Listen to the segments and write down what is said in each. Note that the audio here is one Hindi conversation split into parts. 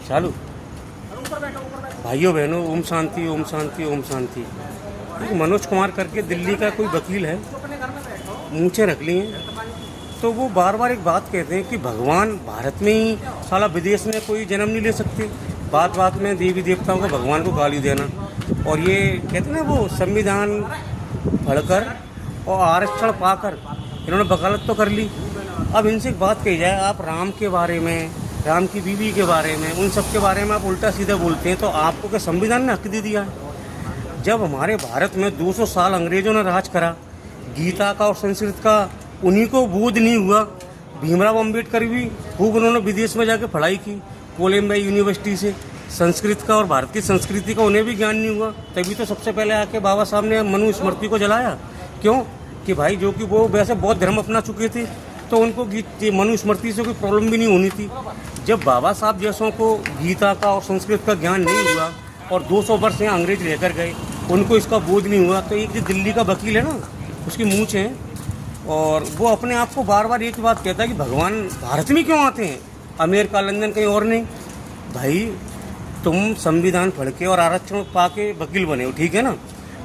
चालू। भाइयों बहनों, ओम शांति ओम शांति ओम शांति। एक मनोज कुमार करके दिल्ली का कोई वकील है, मूंछें रख ली हैं, तो वो बार बार एक बात कहते हैं कि भगवान भारत में ही, साला विदेश में कोई जन्म नहीं ले सकते। बात बात में देवी देवताओं को, भगवान को गाली देना। और ये कहते हैं ना, वो संविधान पढ़कर और आरक्षण पाकर इन्होंने वकालत तो कर ली। अब इनसे एक बात कही जाए, आप राम के बारे में, राम की बीवी के बारे में, उन सब के बारे में आप उल्टा सीधा बोलते हैं, तो आपको क्या संविधान ने हक दे दिया है? जब हमारे भारत में 200 साल अंग्रेजों ने राज करा, गीता का और संस्कृत का उन्हीं को बोध नहीं हुआ। भीमराव अम्बेडकर भी खूब उन्होंने विदेश में जाकर पढ़ाई की, कोलंबिया यूनिवर्सिटी से, संस्कृत का और भारत की संस्कृति का उन्हें भी ज्ञान नहीं हुआ। तभी तो सबसे पहले आके बाबा साहब ने मनु स्मृति को जलाया। क्यों? कि भाई जो कि वो वैसे बौद्ध धर्म अपना चुके थे, तो उनको मनु स्मृति से कोई प्रॉब्लम भी नहीं होनी थी। जब बाबा साहब जैसों को गीता का और संस्कृत का ज्ञान नहीं हुआ और 200 वर्ष यहाँ अंग्रेज लेकर गए, उनको इसका बोध नहीं हुआ, तो एक जो दिल्ली का वकील है ना, उसकी मूंछ है, और वो अपने आप को बार बार एक बात कहता है कि भगवान भारत में क्यों आते हैं, अमेरिका लंदन कहीं और नहीं। भाई तुम संविधान पढ़ के और आरक्षण पा के वकील बने हो, ठीक है ना,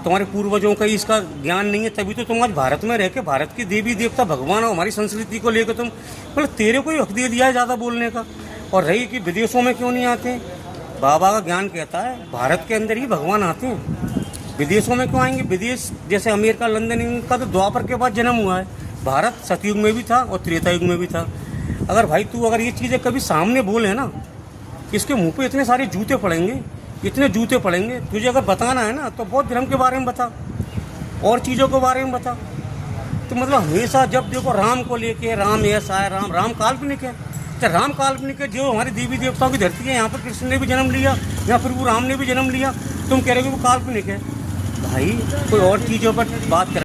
तुम्हारे पूर्वजों का इसका ज्ञान नहीं है, तभी तो तुम आज भारत में रह के भारत की देवी देवता भगवान और हमारी संस्कृति को लेकर तुम, मतलब तेरे को ही हक दे दिया है ज़्यादा बोलने का। और रही कि विदेशों में क्यों नहीं आते, बाबा का ज्ञान कहता है भारत के अंदर ही भगवान आते हैं, विदेशों में क्यों आएंगे? विदेश जैसे अमेरिका लंदन, इनका तो द्वापर के बाद जन्म हुआ है। भारत सतयुग में भी था और त्रेता युग में भी था। अगर भाई तू अगर ये चीज़ें कभी सामने बोले ना, इसके मुंह पे इतने सारे जूते पड़ेंगे, इतने जूते पड़ेंगे। तुझे अगर बताना है ना तो बौद्ध धर्म के बारे में बता, और चीज़ों के बारे में बता। तो मतलब हमेशा जब देखो राम को लेके, राम ऐसा है, राम काल्पनिक है। तो राम काल्पनिक है, जो हमारी देवी देवताओं की धरती है, यहाँ पर कृष्ण ने भी जन्म लिया, या फिर वो राम ने भी जन्म लिया, तुम कह रहे हो कि वो काल्पनिक है। भाई कोई और चीज़ों पर बात कर।